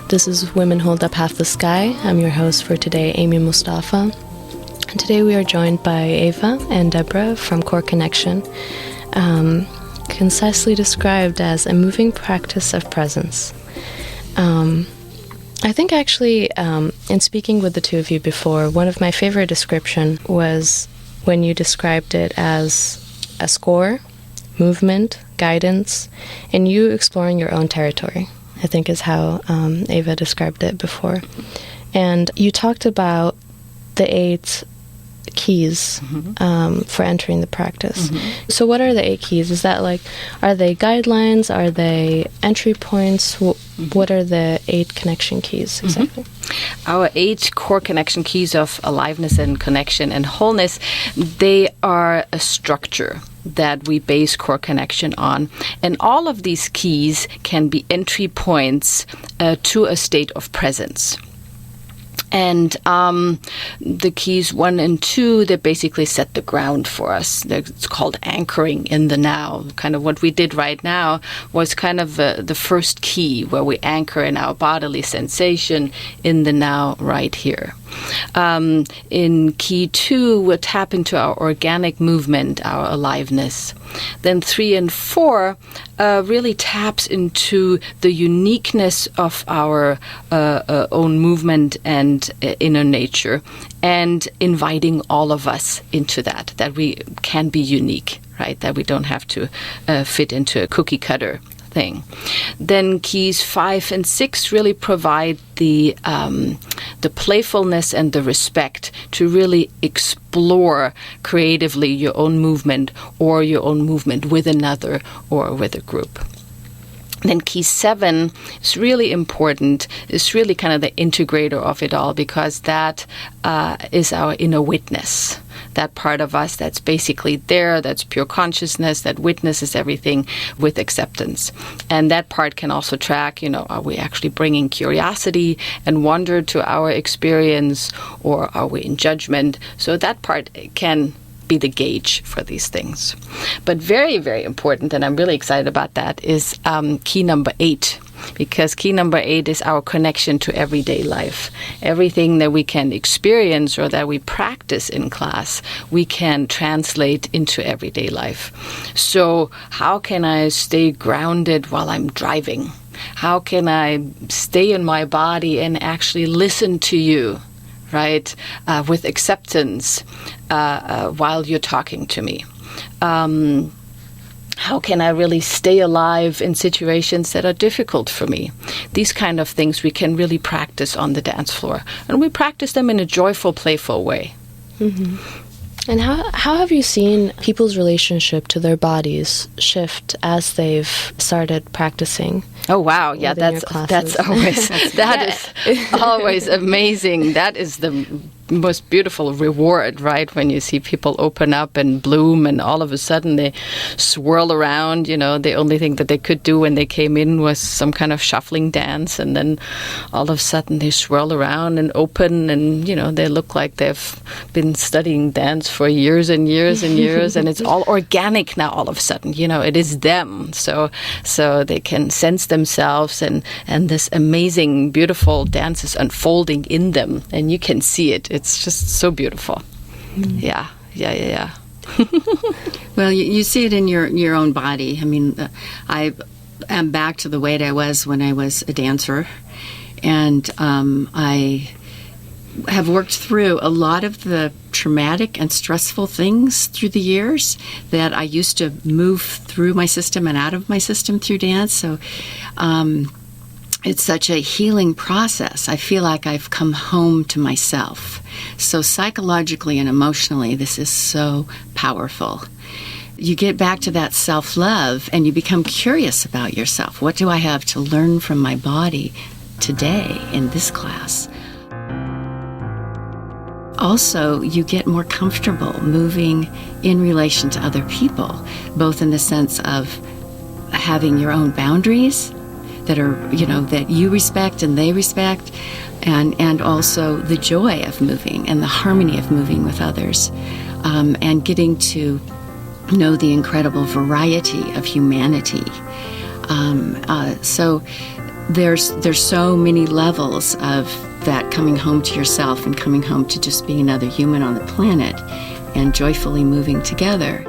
This is Women Hold Up Half the Sky. I'm your host for today, Amy Mustafa. And today we are joined by Eva and Deborah from Core Connexion, concisely described as a moving practice of presence. I think actually, in speaking with the two of you before, one of my favorite description was when you described it as a score, movement, guidance, and you exploring your own territory, I think is how Eva described it before. And you talked about the 8 keys for entering the practice. So what are the 8 keys? Is that like, are they guidelines? Are they entry points? What are the 8 connection keys exactly? Our 8 core connection keys of aliveness and connection and wholeness, they are a structure that we base core connection on. And all of these keys can be entry points to a state of presence. And the keys 1 and 2, they basically set the ground for us. It's called anchoring in the now. Kind of what we did right now was kind of the first key where we anchor in our bodily sensation in the now right here. In key 2, we'll tap into our organic movement, our aliveness. Then 3 and 4 really taps into the uniqueness of our own movement and inner nature, and inviting all of us into that we can be unique, right? That we don't have to fit into a cookie cutter thing. Then keys 5 and 6 really provide the playfulness and the respect to really explore creatively your own movement or your own movement with another or with a group. Then key 7 is really important. It's really kind of the integrator of it all, because that is our inner witness. That part of us that's basically there, that's pure consciousness, that witnesses everything with acceptance. And that part can also track, are we actually bringing curiosity and wonder to our experience, or are we in judgment? So that part can be the gauge for these things. But very, very important, and I'm really excited about that, is key number 8. Because key number 8 is our connection to everyday life. Everything that we can experience or that we practice in class, we can translate into everyday life. So how can I stay grounded while I'm driving? How can I stay in my body and actually listen to you, right, with acceptance while you're talking to me? How can I really stay alive in situations that are difficult for me? These kind of things we can really practice on the dance floor. And we practice them in a joyful, playful way. And how have you seen people's relationship to their bodies shift as they've started practicing? Oh wow, yeah, that's always is always amazing. That is the most beautiful reward, right? When you see people open up and bloom, and all of a sudden they swirl around. The only thing that they could do when they came in was some kind of shuffling dance, and then all of a sudden they swirl around and open, and they look like they've been studying dance for years and years and years, and it's all organic now. All of a sudden, it is them. So they can sense themselves, and this amazing, beautiful dance is unfolding in them, and you can see it. It's just so beautiful. Yeah. Well, you see it in your own body. I mean, I am back to the weight I was when I was a dancer, and I have worked through a lot of the traumatic and stressful things through the years that I used to move through my system and out of my system through dance. So it's such a healing process. I feel like I've come home to myself. So psychologically and emotionally, this is so powerful. You get back to that self-love and you become curious about yourself. What do I have to learn from my body today in this class? Also, you get more comfortable moving in relation to other people, both in the sense of having your own boundaries that are, that you respect and they respect, and also the joy of moving and the harmony of moving with others, and getting to know the incredible variety of humanity. So there's so many levels of that coming home to yourself and coming home to just being another human on the planet and joyfully moving together.